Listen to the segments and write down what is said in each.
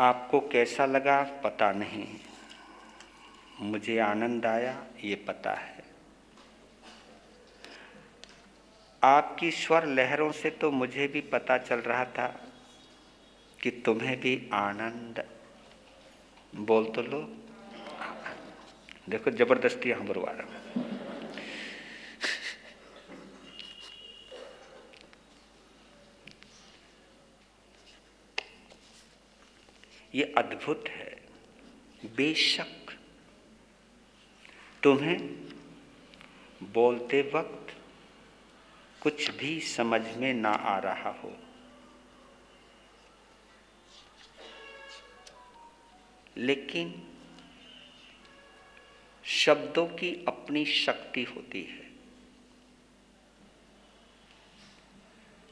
आपको कैसा लगा पता नहीं, मुझे आनंद आया ये पता है। आपकी स्वर लहरों से तो मुझे भी पता चल रहा था कि तुम्हें भी आनंद, बोल तो लो। देखो जबरदस्ती यहां बुलवा रहा हूं। ये अद्भुत है। बेशक तुम्हें बोलते वक्त कुछ भी समझ में ना आ रहा हो, लेकिन शब्दों की अपनी शक्ति होती है,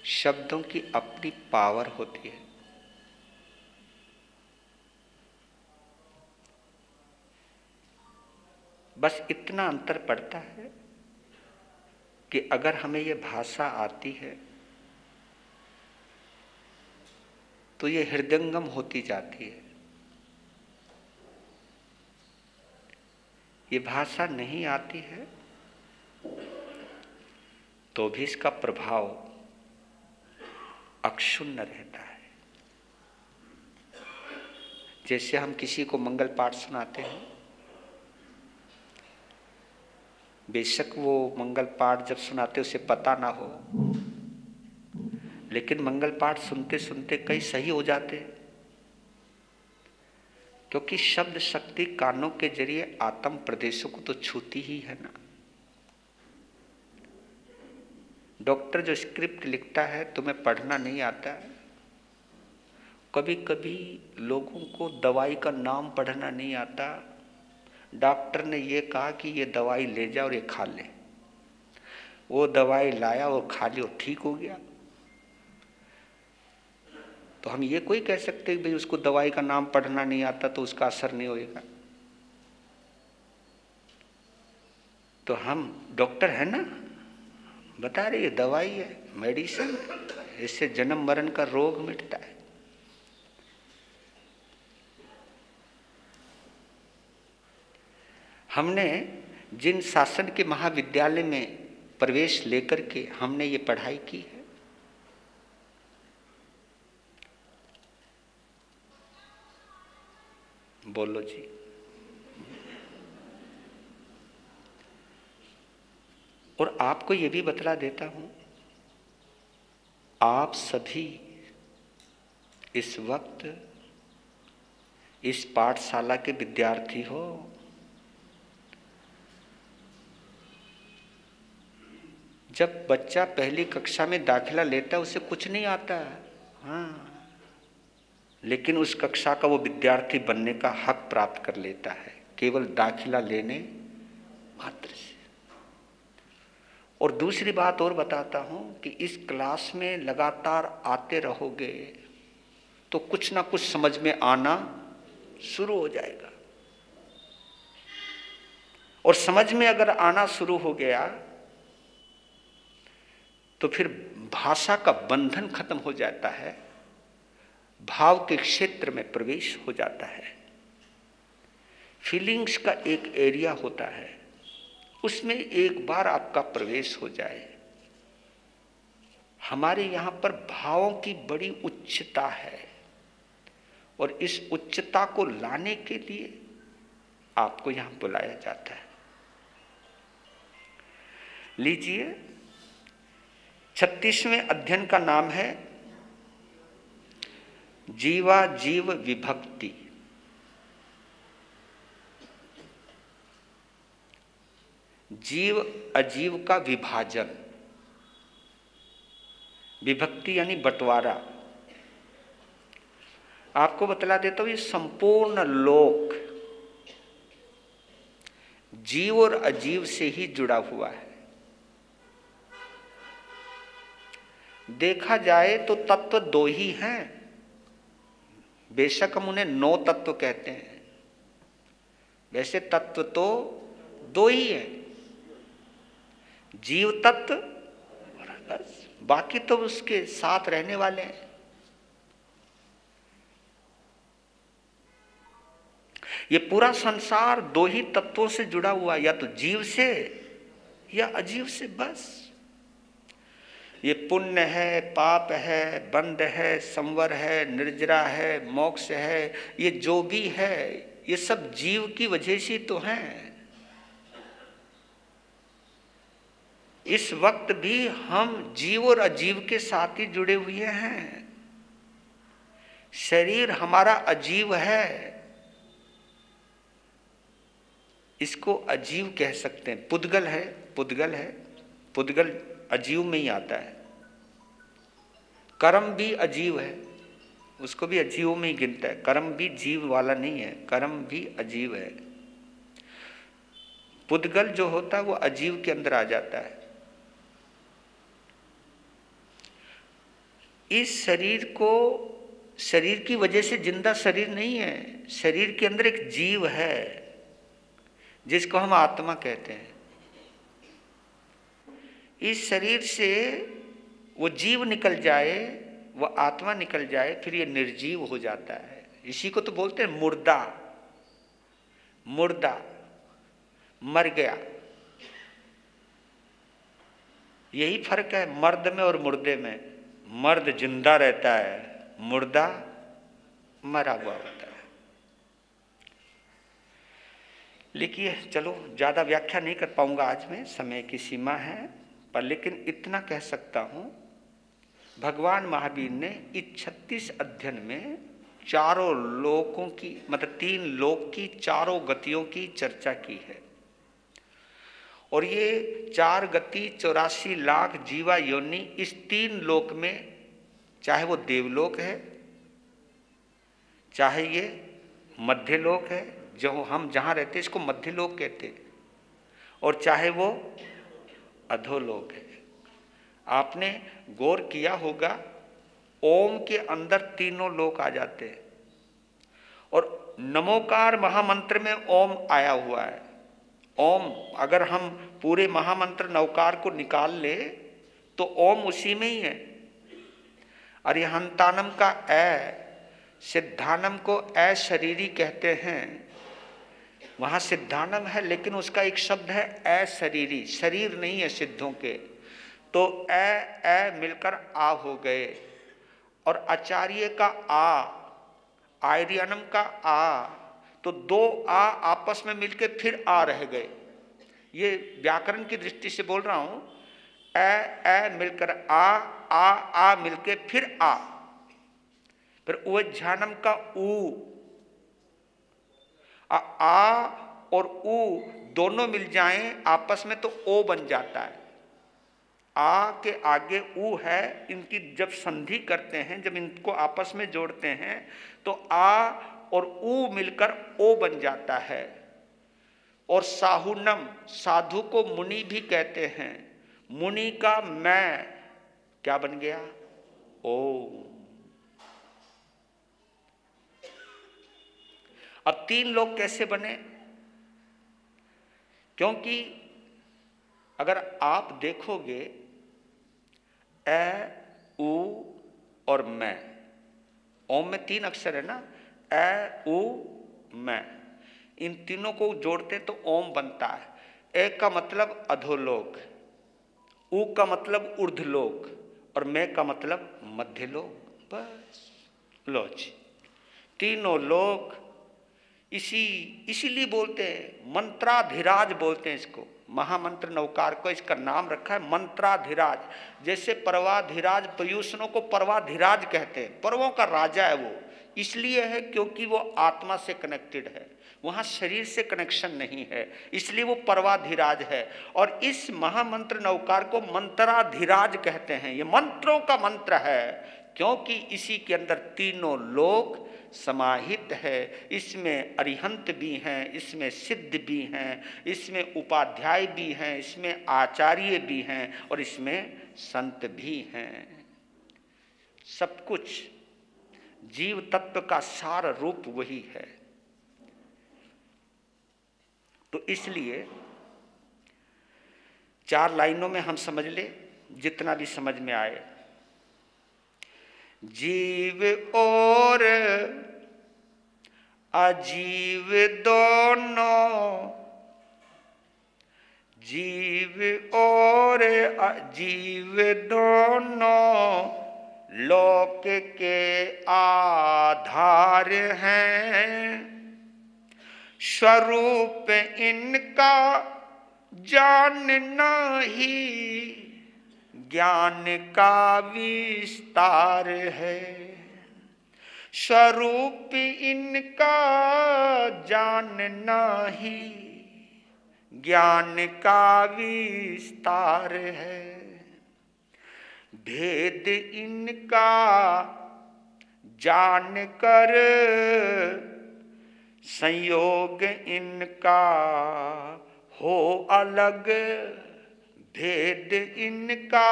शब्दों की अपनी पावर होती है। बस इतना अंतर पड़ता है कि अगर हमें ये भाषा आती है तो ये हृदयंगम होती जाती है। ये भाषा नहीं आती है तो भी इसका प्रभाव अक्षुण्ण रहता है। जैसे हम किसी को मंगल पाठ सुनाते हैं, बेशक वो मंगल पाठ जब सुनाते उसे पता ना हो, लेकिन मंगल पाठ सुनते सुनते कई सही हो जाते, क्योंकि शब्द शक्ति कानों के जरिए आत्म प्रदेशों को तो छूती ही है ना। डॉक्टर जो स्क्रिप्ट लिखता है तुम्हें पढ़ना नहीं आता है। कभी कभी लोगों को दवाई का नाम पढ़ना नहीं आता। डॉक्टर ने ये कहा कि ये दवाई ले जा और ये खा ले, वो दवाई लाया और खा ली और ठीक हो गया। तो हम ये कोई कह सकते कि भाई उसको दवाई का नाम पढ़ना नहीं आता तो उसका असर नहीं होएगा। तो हम डॉक्टर है ना, बता रहे ये दवाई है, मेडिसिन, इससे जन्म मरण का रोग मिटता है। हमने जिन शासन के महाविद्यालय में प्रवेश लेकर के हमने ये पढ़ाई की है, बोलो जी, और आपको ये भी बतला देता हूं, आप सभी इस वक्त इस पाठशाला के विद्यार्थी हो। जब बच्चा पहली कक्षा में दाखिला लेता है उसे कुछ नहीं आता, हाँ, लेकिन उस कक्षा का वो विद्यार्थी बनने का हक प्राप्त कर लेता है केवल दाखिला लेने मात्र से। और दूसरी बात और बताता हूं कि इस क्लास में लगातार आते रहोगे तो कुछ ना कुछ समझ में आना शुरू हो जाएगा, और समझ में अगर आना शुरू हो गया तो फिर भाषा का बंधन खत्म हो जाता है, भाव के क्षेत्र में प्रवेश हो जाता है। फीलिंग्स का एक एरिया होता है, उसमें एक बार आपका प्रवेश हो जाए। हमारे यहाँ पर भावों की बड़ी उच्चता है, और इस उच्चता को लाने के लिए आपको यहाँ बुलाया जाता है। लीजिए, 36वें अध्ययन का नाम है जीवा जीव विभक्ति। जीव अजीव का विभाजन, विभक्ति यानी बंटवारा। आपको बतला देता हूं, ये संपूर्ण लोक जीव और अजीव से ही जुड़ा हुआ है। देखा जाए तो तत्व दो ही हैं, बेशक हम उन्हें 9 तत्व कहते हैं, वैसे तत्व तो दो ही है, जीव तत्व, बस बाकी तो उसके साथ रहने वाले हैं। ये पूरा संसार दो ही तत्वों से जुड़ा हुआ, या तो जीव से या अजीव से, बस। ये पुण्य है, पाप है, बंध है, संवर है, निर्जरा है, मोक्ष है, ये जो भी है ये सब जीव की वजह से तो हैं। इस वक्त भी हम जीव और अजीव के साथ ही जुड़े हुए हैं। शरीर हमारा अजीव है, इसको अजीव कह सकते हैं। पुद्गल है, पुद्गल है, पुद्गल अजीव में ही आता है। कर्म भी अजीव है, उसको भी अजीव में ही गिनता है। कर्म भी जीव वाला नहीं है, कर्म भी अजीव है। पुद्गल जो होता है वो अजीव के अंदर आ जाता है। इस शरीर को, शरीर की वजह से जिंदा शरीर नहीं है, शरीर के अंदर एक जीव है जिसको हम आत्मा कहते हैं। इस शरीर से वो जीव निकल जाए, वो आत्मा निकल जाए, फिर ये निर्जीव हो जाता है। इसी को तो बोलते हैं मुर्दा। मुर्दा मर गया, यही फर्क है मर्द में और मुर्दे में। मर्द जिंदा रहता है, मुर्दा मरा हुआ होता है। लिखिए, चलो ज्यादा व्याख्या नहीं कर पाऊंगा आज मैं, समय की सीमा है, पर लेकिन इतना कह सकता हूं, भगवान महावीर ने इस 36 अध्ययन में चारों लोकों की, मतलब 3 लोक की चारों गतियों की चर्चा की है। और ये 4 गति 84 लाख जीवा योनि इस 3 लोक में, चाहे वो देवलोक है, चाहे ये मध्य लोक है, जो हम जहाँ रहते हैं इसको मध्य लोक कहते हैं, और चाहे वो अधोलोक है। आपने गौर किया होगा, ओम के अंदर तीनों लोक आ जाते हैं, और नमोकार महामंत्र में ओम आया हुआ है। ओम, अगर हम पूरे महामंत्र नवकार को निकाल ले तो ओम उसी में ही है। अरिहंतानम का ए, सिद्धानम को ए शरीरी कहते हैं। वहां सिद्धानम है लेकिन उसका एक शब्द है ए शरीरी, शरीर नहीं है सिद्धों के, तो ए मिलकर आ हो गए। और आचार्य का आ, आर्यनम का आ, तो 2 आ आपस में मिलकर फिर आ रह गए। ये व्याकरण की दृष्टि से बोल रहा हूं। ए मिलकर आ मिलके फिर आ, फिर उज्झानम का ऊ, आ और ऊ दोनों मिल जाएं आपस में तो ओ बन जाता है। आ के आगे ऊ है, इनकी जब संधि करते हैं, जब इनको आपस में जोड़ते हैं तो आ और ऊ मिलकर ओ बन जाता है। और साहुनम, साधु को मुनि भी कहते हैं, मुनि का मैं क्या बन गया? ओ। अब 3 लोग कैसे बने? क्योंकि अगर आप देखोगे ए, ऊ और मैं, ओम में 3 अक्षर है ना, ए, ऊ, मैं, इन तीनों को जोड़ते तो ओम बनता है। ए का मतलब अधोलोक, ऊ का मतलब ऊर्ध्वलोक, और मैं का मतलब मध्यलोक। बस लो जी, तीनों लोक इसीलिए बोलते हैं मंत्राधिराज बोलते हैं इसको। महामंत्र नवकार को इसका नाम रखा है मंत्राधिराज। जैसे पर्वाधिराज पयूषणों को पर्वाधिराज कहते हैं, पर्वों का राजा है वो, इसलिए है क्योंकि वो आत्मा से कनेक्टेड है, वहाँ शरीर से कनेक्शन नहीं है, इसलिए वो पर्वाधिराज है। और इस महामंत्र नवकार को मंत्राधिराज कहते हैं। ये मंत्रों का मंत्र है क्योंकि इसी के अंदर तीनों लोक समाहित है। इसमें अरिहंत भी हैं, इसमें सिद्ध भी हैं, इसमें उपाध्याय भी हैं, इसमें आचार्य भी हैं, और इसमें संत भी हैं। सब कुछ जीव तत्व का सार रूप वही है। तो इसलिए 4 लाइनों में हम समझ ले, जितना भी समझ में आए। जीव और अजीव दोनों, जीव और अजीव दोनों लोक के आधार हैं। स्वरूप इनका जानना ही ज्ञान का विस्तार है। स्वरूप इनका जानना ही ज्ञान का विस्तार है। भेद इनका जानकर संयोग इनका हो अलग। भेद इनका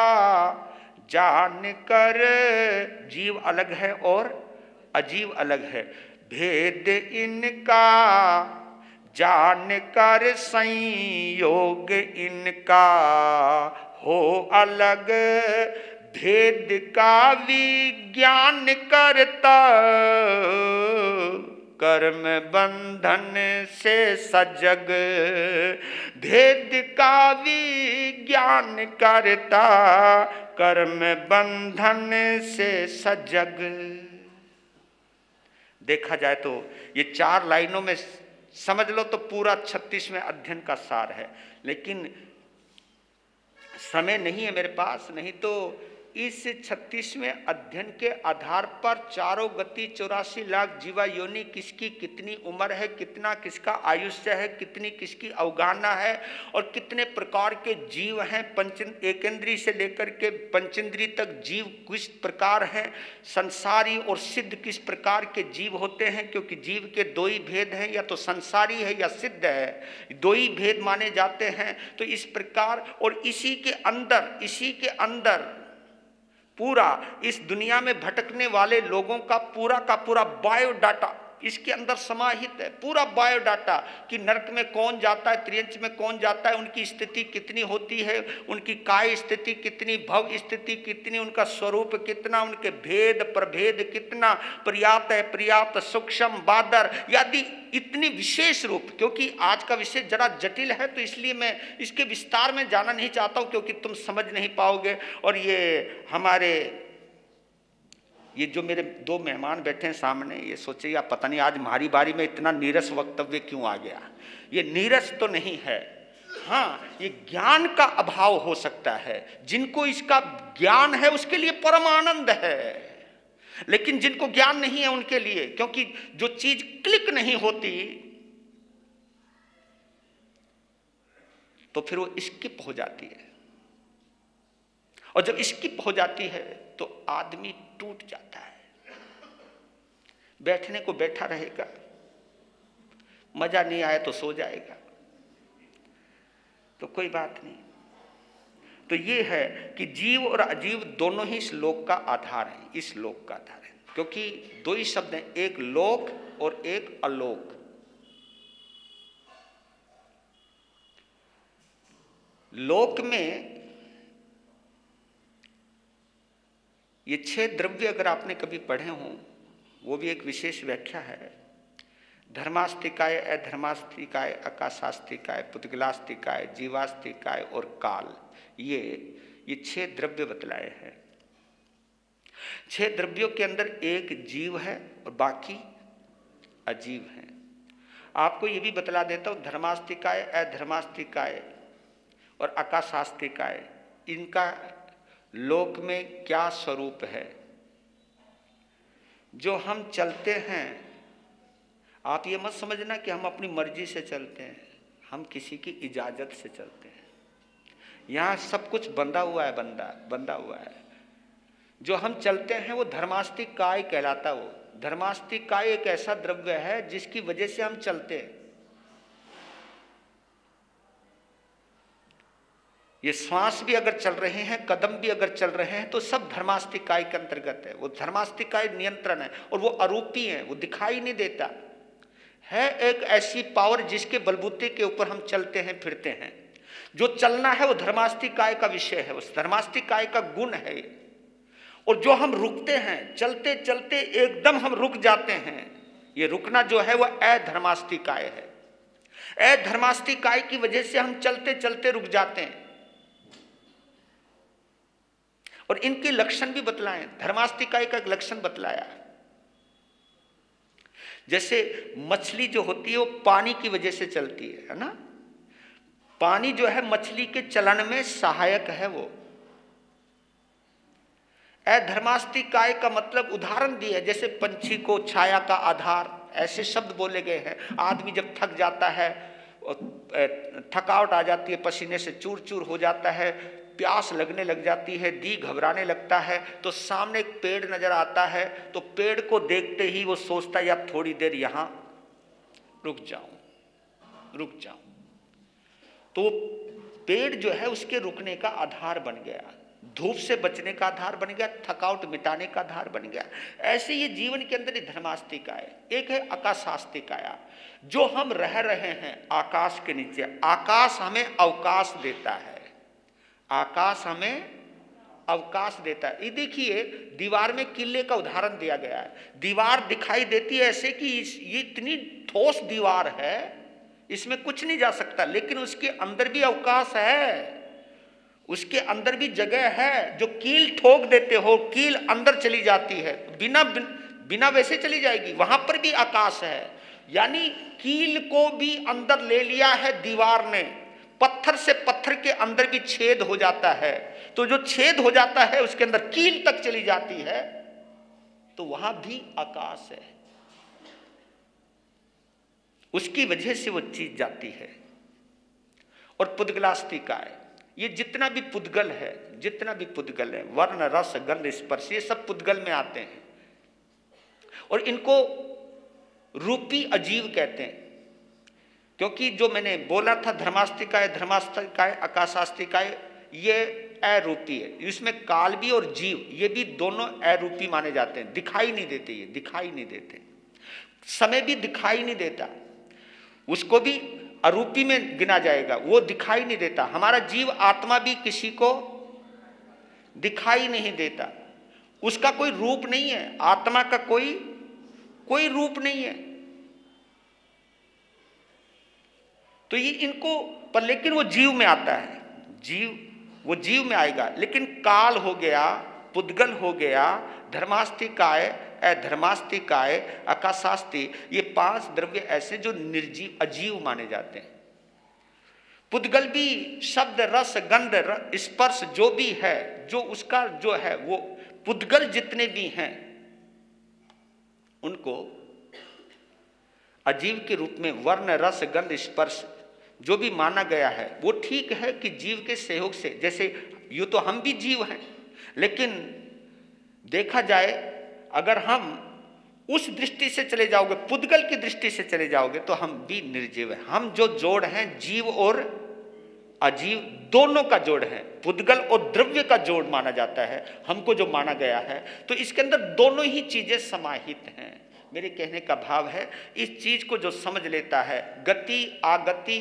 जानकर, जीव अलग है और अजीव अलग है। भेद इनका जानकर संयोग इनका हो अलग। भेद का विज्ञान करता कर्म बंधन से सजग। भेद का विज्ञान करता कर्म बंधन से सजग। देखा जाए तो ये 4 लाइनों में समझ लो तो पूरा 36वें अध्ययन का सार है, लेकिन समय नहीं है मेरे पास, नहीं तो इस 36वें अध्ययन के आधार पर चारों गति 84 लाख जीवा योनि किसकी कितनी उम्र है, कितना किसका आयुष्य है, कितनी किसकी अवगाहना है और कितने प्रकार के जीव हैं, एकेंद्रीय से लेकर के पंचेंद्रीय तक जीव किस प्रकार हैं, संसारी और सिद्ध किस प्रकार के जीव होते हैं, क्योंकि जीव के 2 ही भेद हैं, या तो संसारी है या सिद्ध है, 2 ही भेद माने जाते हैं। तो इस प्रकार और इसी के अंदर पूरा इस दुनिया में भटकने वाले लोगों का पूरा बायोडाटा इसके अंदर समाहित है। पूरा बायोडाटा कि नरक में कौन जाता है, त्रियंच में कौन जाता है, उनकी स्थिति कितनी होती है, उनकी काय स्थिति कितनी, भव स्थिति कितनी, उनका स्वरूप कितना, उनके भेद प्रभेद कितना, पर्याप्त है पर्याप्त, सूक्ष्म बादर, यदि इतनी विशेष रूप। क्योंकि आज का विषय जरा जटिल है तो इसलिए मैं इसके विस्तार में जाना नहीं चाहता हूं, क्योंकि तुम समझ नहीं पाओगे। और ये जो मेरे 2 मेहमान बैठे हैं सामने, ये सोचिए पता नहीं आज हमारी बारी में इतना नीरस वक्तव्य क्यों आ गया। ये नीरस तो नहीं है, हाँ ये ज्ञान का अभाव हो सकता है। जिनको इसका ज्ञान है उसके लिए परम आनंद है, लेकिन जिनको ज्ञान नहीं है उनके लिए, क्योंकि जो चीज क्लिक नहीं होती तो फिर वो स्किप हो जाती है, और जब स्किप हो जाती है तो आदमी टूट जाता है। बैठने को बैठा रहेगा, मजा नहीं आया तो सो जाएगा, तो कोई बात नहीं। तो ये है कि जीव और अजीव दोनों ही इस लोक का आधार है, इस लोक का आधार है, क्योंकि 2 ही शब्द हैं, एक लोक और एक अलोक। लोक में ये 6 द्रव्य अगर आपने कभी पढ़े हों, वो भी एक विशेष व्याख्या है। धर्मास्तिकाय, अधर्मास्तिकाय, आकाशास्तिकाय, पुद्गलास्तिकाय, जीवास्तिकाय और काल, ये 6 द्रव्य बतलाए हैं। 6 द्रव्यों के अंदर एक जीव है और बाकी अजीव हैं। आपको ये भी बतला देता हूँ, धर्मास्तिकाय, अधर्मास्तिकाय और आकाशास्तिकाय, इनका लोक में क्या स्वरूप है। जो हम चलते हैं, आप ये मत समझना कि हम अपनी मर्जी से चलते हैं, हम किसी की इजाजत से चलते हैं। यहाँ सब कुछ बंधा हुआ है, बंधा हुआ है। जो हम चलते हैं वो धर्मास्तिक काय कहलाता। वो धर्मास्तिक काय एक ऐसा द्रव्य है जिसकी वजह से हम चलते हैं। ये श्वास भी अगर चल रहे हैं, कदम भी अगर चल रहे हैं, तो सब धर्मास्तिक काय के अंतर्गत है। वो धर्मास्तिक काय नियंत्रण है, और वो अरूपी है, वो दिखाई नहीं देता है। एक ऐसी पावर जिसके बलबूते के ऊपर हम चलते हैं फिरते हैं। जो चलना है वो धर्मास्तिक काय का विषय है, उस धर्मास्तिक काय का गुण है। और जो हम रुकते हैं, चलते चलते एकदम हम रुक जाते हैं, ये रुकना जो है वह अधर्मास्तिकाय है। अधर्मास्तिकाय की वजह से हम चलते चलते रुक जाते हैं। और इनके लक्षण भी बतलाए, धर्मास्तिकाय का एक लक्षण बतलाया। जैसे मछली जो होती है वो पानी की वजह से चलती है ना। पानी जो है मछली के चलन में सहायक है। वो अधर्मास्तिकाय का मतलब उदाहरण दिया, जैसे पंछी को छाया का आधार, ऐसे शब्द बोले गए हैं। आदमी जब थक जाता है, थकावट आ जाती है, पसीने से चूर चूर हो जाता है, प्यास लगने लग जाती है, दी घबराने लगता है, तो सामने एक पेड़ नजर आता है, तो पेड़ को देखते ही वो सोचता है या थोड़ी देर यहां रुक जाऊं। तो पेड़ जो है उसके रुकने का आधार बन गया, धूप से बचने का आधार बन गया, थकावट मिटाने का आधार बन गया। ऐसे ये जीवन के अंदर धर्मास्तिकाय। एक है आकाशास्तिकाय, जो हम रह रहे हैं आकाश के नीचे। आकाश हमें अवकाश देता है, आकाश हमें अवकाश देता है। ये देखिए, दीवार में किले का उदाहरण दिया गया है। दीवार दिखाई देती है ऐसे कि ये इतनी ठोस दीवार है, इसमें कुछ नहीं जा सकता, लेकिन उसके अंदर भी अवकाश है, उसके अंदर भी जगह है। जो कील ठोक देते हो, कील अंदर चली जाती है, बिना वैसे चली जाएगी, वहां पर भी आकाश है। यानी कील को भी अंदर ले लिया है दीवार ने। पत्थर से पत्थर के अंदर भी छेद हो जाता है, तो जो छेद हो जाता है उसके अंदर कील तक चली जाती है, तो वहां भी आकाश है। उसकी वजह से वो चीज जाती है। और पुद्गलास्तिकाय, ये जितना भी पुद्गल है, वर्ण रस गंध स्पर्श, ये सब पुद्गल में आते हैं। और इनको रूपी अजीव कहते हैं, क्योंकि जो मैंने बोला था धर्मास्तिकाय आकाशास्तिकाय, ये अरूपी है। इसमें काल भी और जीव, ये भी दोनों अरूपी माने जाते हैं, दिखाई नहीं देते। ये दिखाई नहीं देते, समय भी दिखाई नहीं देता, उसको भी अरूपी में गिना जाएगा, वो दिखाई नहीं देता। हमारा जीव आत्मा भी किसी को दिखाई नहीं देता, उसका कोई रूप नहीं है, आत्मा का कोई रूप नहीं है। तो ये इनको पर, लेकिन वो जीव में आता है, वो जीव में आएगा। लेकिन काल हो गया, पुद्गल हो गया, धर्मास्तिकाय, अधर्मास्तिकाय, आकाशास्ति, ये 5 द्रव्य ऐसे जो निर्जीव अजीव माने जाते हैं। पुद्गल भी शब्द रस गंध स्पर्श जो भी है, जो उसका जो है, वो पुद्गल जितने भी हैं उनको अजीव के रूप में वर्ण रस गंध स्पर्श जो भी माना गया है, वो ठीक है कि जीव के सहयोग से, जैसे यूं तो हम भी जीव हैं, लेकिन देखा जाए अगर हम उस दृष्टि से चले जाओगे, पुद्गल की दृष्टि से चले जाओगे, तो हम भी निर्जीव हैं। हम जो जोड़ हैं, जीव और अजीव दोनों का जोड़ है, पुद्गल और द्रव्य का जोड़ माना जाता है हमको जो माना गया है। तो इसके अंदर दोनों ही चीजें समाहित हैं। मेरे कहने का भाव है, इस चीज को जो समझ लेता है, गति आगति,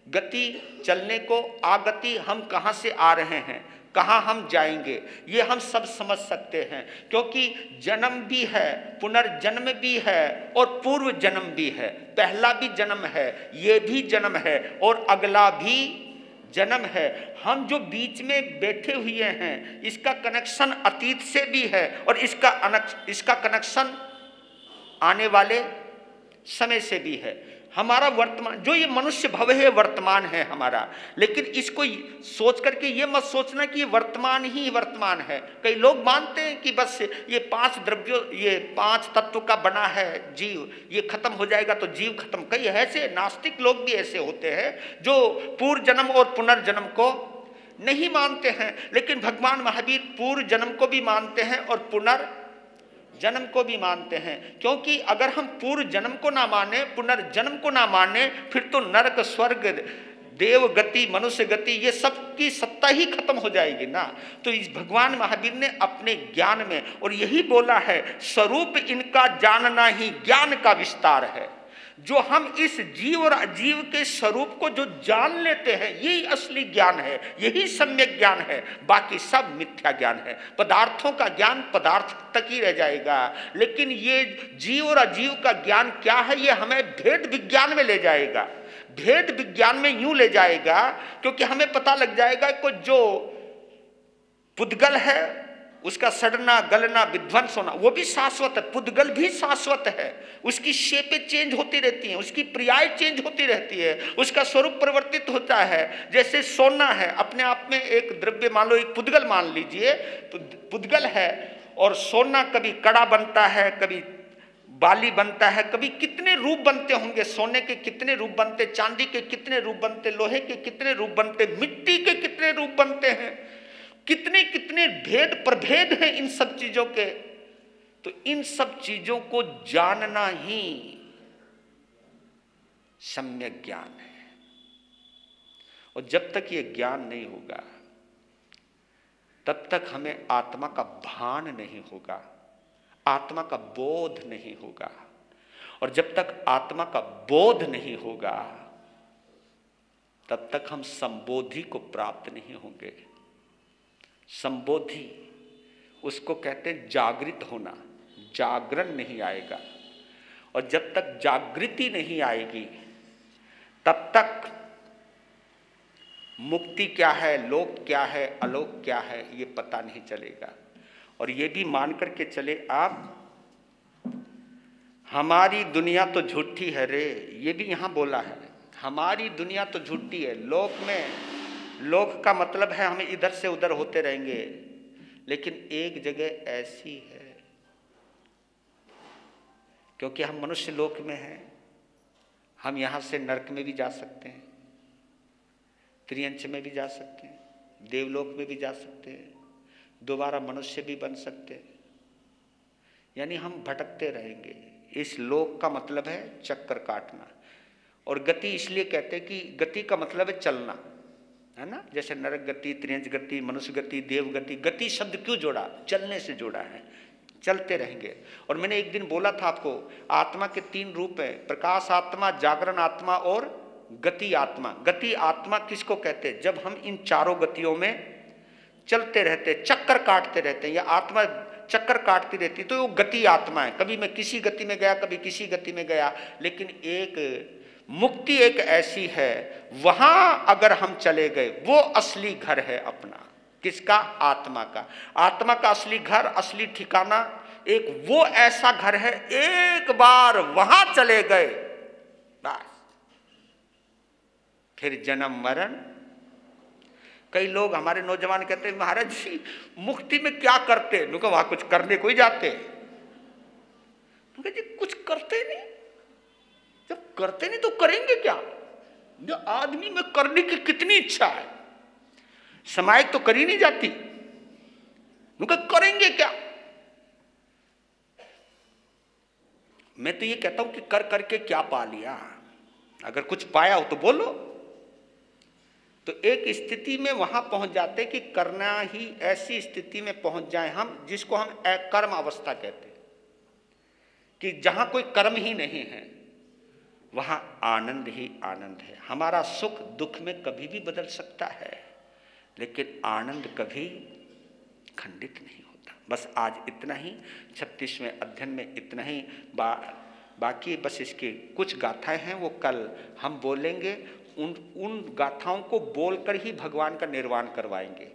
गति चलने को, आगति हम कहाँ से आ रहे हैं, कहाँ हम जाएंगे, ये हम सब समझ सकते हैं। क्योंकि जन्म भी है, पुनर्जन्म भी है और पूर्व जन्म भी है। पहला भी जन्म है, ये भी जन्म है और अगला भी जन्म है। हम जो बीच में बैठे हुए हैं, इसका कनेक्शन अतीत से भी है और इसका कनेक्शन आने वाले समय से भी है। हमारा वर्तमान, जो ये मनुष्य भव है, वर्तमान है हमारा। लेकिन इसको सोच करके ये मत सोचना कि ये वर्तमान ही वर्तमान है। कई लोग मानते हैं कि बस ये 5 द्रव्यों, ये 5 तत्व का बना है जीव, ये खत्म हो जाएगा तो जीव खत्म। कई ऐसे नास्तिक लोग भी ऐसे होते हैं जो पूर्व जन्म और पुनर्जन्म को नहीं मानते हैं। लेकिन भगवान महावीर पूर्व जन्म को भी मानते हैं और पुनर्जन्म को भी मानते हैं। क्योंकि अगर हम पूर्व जन्म को ना माने, पुनर्जन्म को ना माने, फिर तो नरक स्वर्ग देव गति मनुष्य गति ये सब की सत्ता ही खत्म हो जाएगी ना। तो इस भगवान महावीर ने अपने ज्ञान में, और यही बोला है, स्वरूप इनका जानना ही ज्ञान का विस्तार है। जो हम इस जीव और अजीव के स्वरूप को जो जान लेते हैं, यही असली ज्ञान है, यही सम्यक ज्ञान है। बाकी सब मिथ्या ज्ञान है। पदार्थों का ज्ञान पदार्थ तक ही रह जाएगा, लेकिन ये जीव और अजीव का ज्ञान क्या है, ये हमें भेद विज्ञान में ले जाएगा। भेद विज्ञान में यूं ले जाएगा क्योंकि हमें पता लग जाएगा कि जो पुद्गल है उसका सड़ना गलना विध्वंस होना वो भी शाश्वत है। पुद्गल भी शाश्वत है, उसकी शेपें चेंज होती रहती हैं, उसकी क्रियाएं चेंज होती रहती है, उसका स्वरूप परिवर्तित होता है। जैसे सोना है, अपने आप में एक द्रव्य, मान लो एक पुद्गल मान लीजिए, तो पुद्गल है और सोना कभी कड़ा बनता है, कभी बाली बनता है, कभी कितने रूप बनते होंगे, सोने के कितने रूप बनते, चांदी के कितने रूप बनते, लोहे के कितने रूप बनते, मिट्टी के कितने रूप बनते हैं, कितने कितने भेद प्रभेद हैं इन सब चीजों के। तो इन सब चीजों को जानना ही सम्यक ज्ञान है। और जब तक ये ज्ञान नहीं होगा तब तक हमें आत्मा का भान नहीं होगा, आत्मा का बोध नहीं होगा। और जब तक आत्मा का बोध नहीं होगा तब तक हम संबोधि को प्राप्त नहीं होंगे। संबोधि उसको कहते हैं जागृत होना, जागरण नहीं आएगा। और जब तक जागृति नहीं आएगी तब तक मुक्ति क्या है, लोक क्या है, अलोक क्या है, ये पता नहीं चलेगा। और ये भी मान करके चले आप, हमारी दुनिया तो झूठी है रे, ये भी यहां बोला है, हमारी दुनिया तो झूठी है। लोक में, लोक का मतलब है हम इधर से उधर होते रहेंगे, लेकिन एक जगह ऐसी है, क्योंकि हम मनुष्य लोक में हैं, हम यहां से नरक में भी जा सकते हैं, त्रियंच में भी जा सकते हैं, देवलोक में भी जा सकते हैं, दोबारा मनुष्य भी बन सकते हैं। यानी हम भटकते रहेंगे। इस लोक का मतलब है चक्कर काटना। और गति इसलिए कहते हैं कि गति का मतलब है चलना, है ना। जैसे नरक गति, त्रियंच गति, मनुष्य गति, देव गति। गति शब्द क्यों जोड़ा? चलने से जोड़ा है, चलते रहेंगे। और मैंने एक दिन बोला था आपको, आत्मा के 3 रूप हैं, प्रकाश आत्मा, जागरण आत्मा और गति आत्मा। गति आत्मा किसको कहते हैं? जब हम इन चारों गतियों में चलते रहते, चक्कर काटते रहते हैं, या आत्मा चक्कर काटती रहती, तो वो गति आत्मा है। कभी मैं किसी गति में गया, कभी किसी गति में गया। लेकिन एक मुक्ति एक ऐसी है, वहां अगर हम चले गए, वो असली घर है अपना। किसका? आत्मा का। आत्मा का असली घर, असली ठिकाना एक वो ऐसा घर है, एक बार वहां चले गए बस फिर जन्म मरण। कई लोग हमारे नौजवान कहते हैं, महाराज जी मुक्ति में क्या करते? उनका वहां कुछ करने को ही जाते। जी कुछ करते नहीं, जब करते नहीं तो करेंगे क्या? जो आदमी में करने की कितनी इच्छा है, समायिक तो करी नहीं जाती, उनका करेंगे क्या? मैं तो ये कहता हूं कि कर करके क्या पा लिया? अगर कुछ पाया हो तो बोलो। तो एक स्थिति में वहां पहुंच जाते कि करना ही, ऐसी स्थिति में पहुंच जाए हम, जिसको हम अकर्म अवस्था कहते हैं, कि जहां कोई कर्म ही नहीं है, वहां आनंद ही आनंद है। हमारा सुख दुख में कभी भी बदल सकता है, लेकिन आनंद कभी खंडित नहीं होता। बस आज इतना ही, 36वें अध्ययन में इतना ही। बाकी बस इसकी कुछ गाथाएं हैं, वो कल हम बोलेंगे। उन गाथाओं को बोलकर ही भगवान का निर्वाण करवाएंगे।